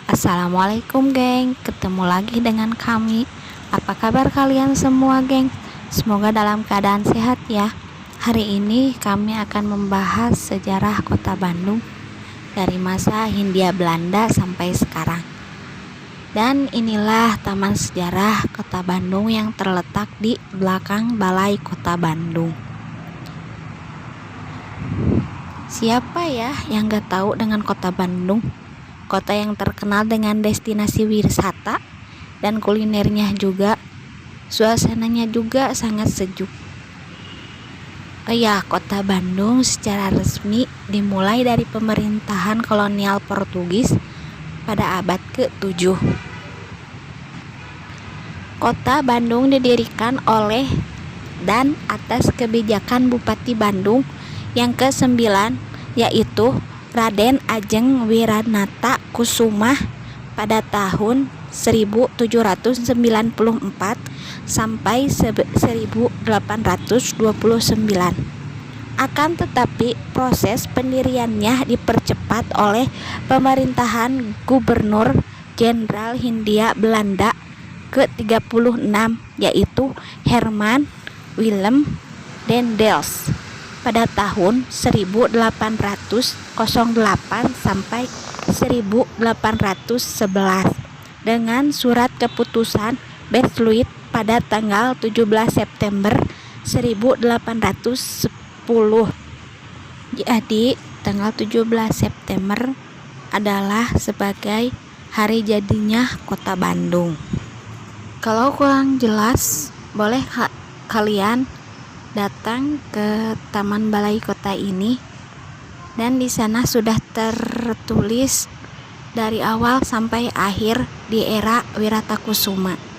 Assalamualaikum geng, ketemu lagi dengan kami. Apa kabar kalian semua geng? Semoga dalam keadaan sehat ya. Hari ini kami akan membahas sejarah kota Bandung dari masa Hindia Belanda sampai sekarang. Dan inilah Taman Sejarah Kota Bandung yang terletak di belakang Balai Kota Bandung. Siapa ya yang gak tahu dengan kota Bandung? Kota yang terkenal dengan destinasi wisata dan kulinernya juga. Suasananya juga sangat sejuk. Oh ya, kota Bandung secara resmi dimulai dari pemerintahan kolonial Portugis pada abad ke-7. Kota Bandung didirikan oleh dan atas kebijakan Bupati Bandung yang ke-9, yaitu Raden Ajeng Wiranata Kusuma pada tahun 1794 sampai 1829. Akan tetapi proses pendiriannya dipercepat oleh pemerintahan Gubernur Jenderal Hindia Belanda ke-36, yaitu Herman Willem Daendels pada tahun 1808 sampai 1811 dengan surat keputusan Besluit pada tanggal 17 September 1810. Jadi tanggal 17 September adalah sebagai hari jadinya kota Bandung. Kalau kurang jelas, boleh kalian datang ke Taman Balai Kota ini, dan di sana sudah tertulis dari awal sampai akhir di era Wiratakusuma.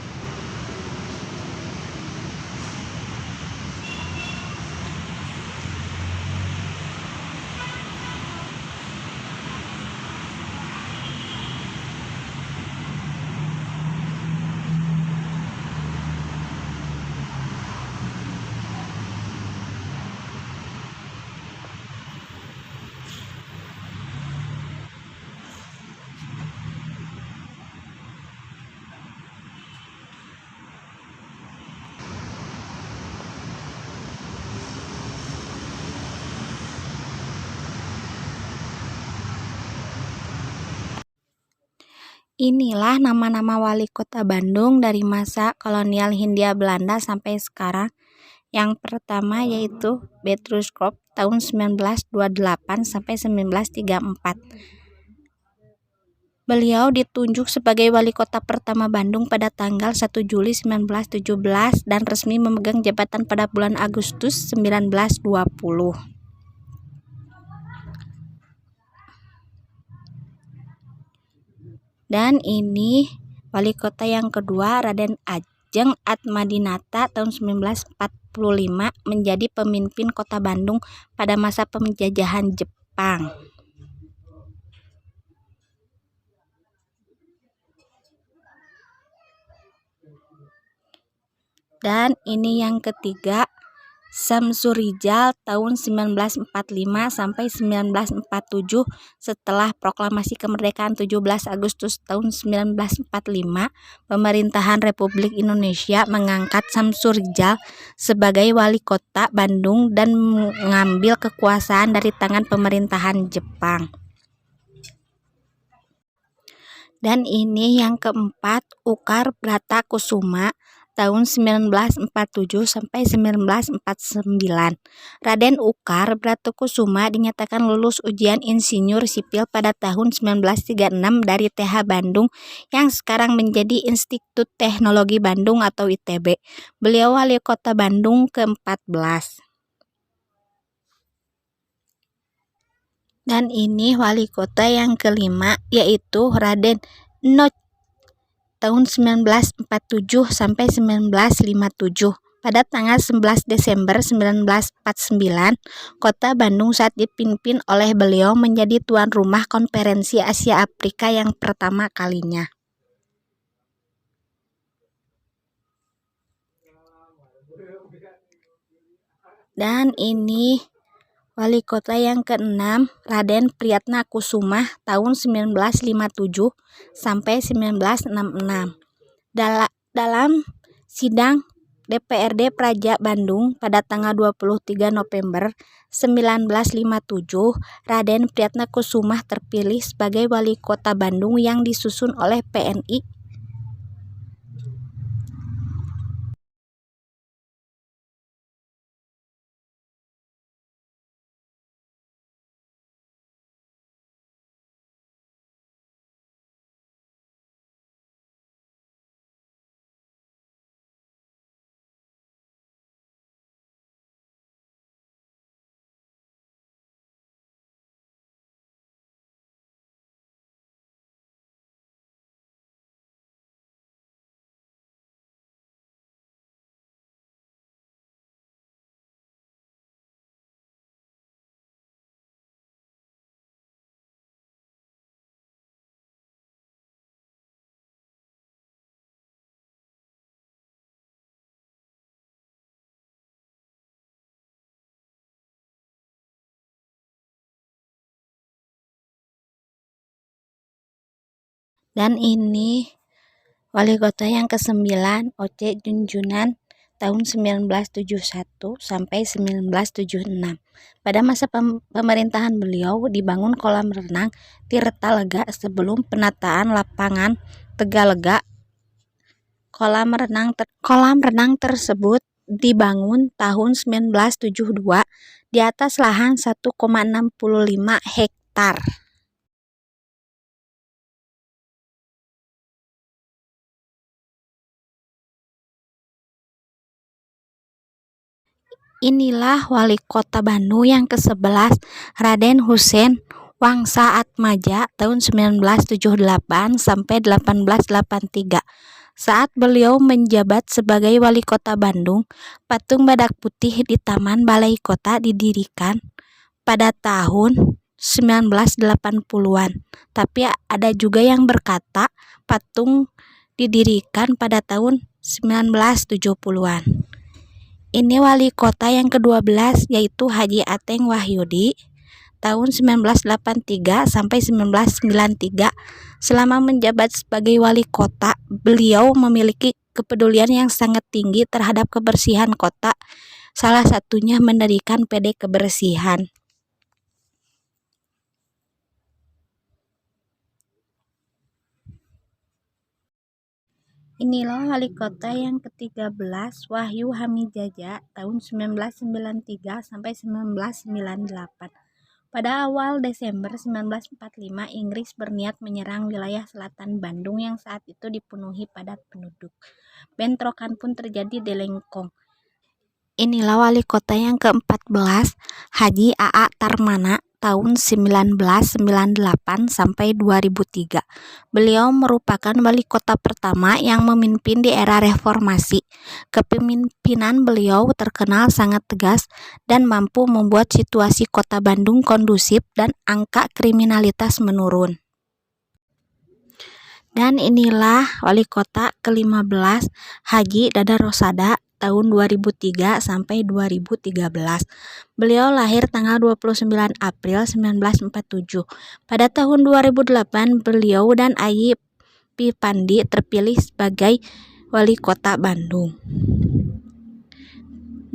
Inilah nama-nama wali kota Bandung dari masa kolonial Hindia Belanda sampai sekarang. Yang pertama yaitu Petrus Krupp tahun 1928 sampai 1934. Beliau ditunjuk sebagai wali kota pertama Bandung pada tanggal 1 Juli 1917 dan resmi memegang jabatan pada bulan Agustus 1920. Dan ini wali kota yang kedua, Raden Ajeng Atmadinata tahun 1945 menjadi pemimpin kota Bandung pada masa penjajahan Jepang. Dan ini yang ketiga, Samsurijal tahun 1945 sampai 1947. Setelah proklamasi kemerdekaan 17 Agustus tahun 1945, pemerintahan Republik Indonesia mengangkat Samsurijal sebagai wali kota Bandung dan mengambil kekuasaan dari tangan pemerintahan Jepang. Dan ini yang keempat, Ukar Bratakusuma tahun 1947 sampai 1949. Raden Ukar Bratakusuma dinyatakan lulus ujian insinyur sipil pada tahun 1936 dari TH Bandung yang sekarang menjadi Institut Teknologi Bandung atau ITB. Beliau wali kota Bandung ke-14. Dan ini wali kota yang kelima, yaitu Raden Ngot tahun 1947 sampai 1957. Pada tanggal 11 Desember 1949, kota Bandung saat dipimpin oleh beliau menjadi tuan rumah Konferensi Asia Afrika yang pertama kalinya. Dan ini Wali kota yang keenam, Raden Priatnakusuma tahun 1957 sampai 1966. Dalam sidang DPRD Praja Bandung pada tanggal 23 November 1957, Raden Priatnakusuma terpilih sebagai wali kota Bandung yang disusun oleh PNI. Dan ini wali kota yang ke-9, Oce Junjunan tahun 1971 sampai 1976. Pada masa pemerintahan beliau dibangun kolam renang Tirtalega sebelum penataan lapangan Tegalega. Kolam renang tersebut dibangun tahun 1972 di atas lahan 1,65 hektar. Inilah wali kota Bandung yang ke-11, Raden Husein Wangsaatmadja tahun 1978 sampai 1883. Saat beliau menjabat sebagai wali kota Bandung, patung badak putih di Taman Balai Kota didirikan pada tahun 1980-an. Tapi ada juga yang berkata patung didirikan pada tahun 1970-an. Ini wali kota yang ke-12 yaitu Haji Ateng Wahyudi tahun 1983 sampai 1993. Selama menjabat sebagai wali kota, beliau memiliki kepedulian yang sangat tinggi terhadap kebersihan kota. Salah satunya mendirikan PD kebersihan. Inilah wali kota yang ke-13, Wahyu Hamidjaja tahun 1993 sampai 1998. Pada awal Desember 1945, Inggris berniat menyerang wilayah selatan Bandung yang saat itu dipenuhi padat penduduk. Bentrokan pun terjadi di Lengkong. Inilah wali kota yang ke-14, Haji A.A. Tarmana tahun 1998 sampai 2003. Beliau merupakan wali kota pertama yang memimpin di era reformasi. Kepemimpinan beliau terkenal sangat tegas dan mampu membuat situasi kota Bandung kondusif dan angka kriminalitas menurun. Dan inilah wali kota ke-15, Haji Dada Rosada tahun 2003 sampai 2013. Beliau lahir tanggal 29 April 1947. Pada tahun 2008, beliau dan Ayi Pipandi terpilih sebagai wali kota Bandung.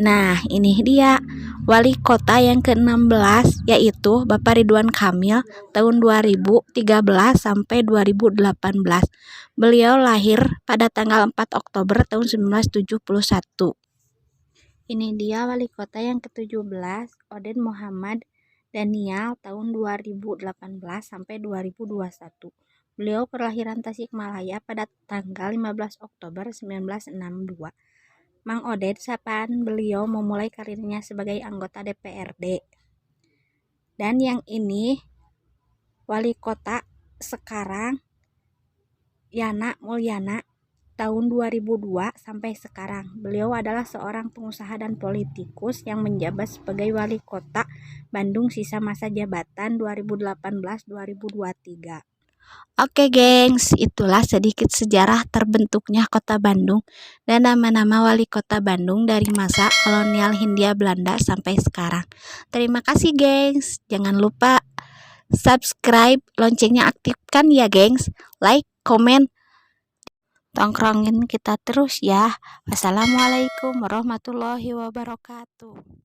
Nah, ini dia wali kota yang ke-16 yaitu Bapak Ridwan Kamil tahun 2013 sampai 2018. Beliau lahir pada tanggal 4 Oktober tahun 1971. Ini dia wali kota yang ke-17, Oden Muhammad Daniel tahun 2018 sampai 2021. Beliau kelahiran Tasikmalaya pada tanggal 15 Oktober 1962. Mang Oded, sapaan beliau memulai karirnya sebagai anggota DPRD. Dan yang ini wali kota sekarang, Yana Mulyana tahun 2002 sampai sekarang. Beliau adalah seorang pengusaha dan politikus yang menjabat sebagai wali kota Bandung sisa masa jabatan 2018-2023. Oke gengs, itulah sedikit sejarah terbentuknya kota Bandung dan nama-nama wali kota Bandung dari masa kolonial Hindia Belanda sampai sekarang. Terima kasih gengs, jangan lupa subscribe, loncengnya aktifkan ya gengs, like, komen, tongkrongin kita terus ya. Wassalamualaikum warahmatullahi wabarakatuh.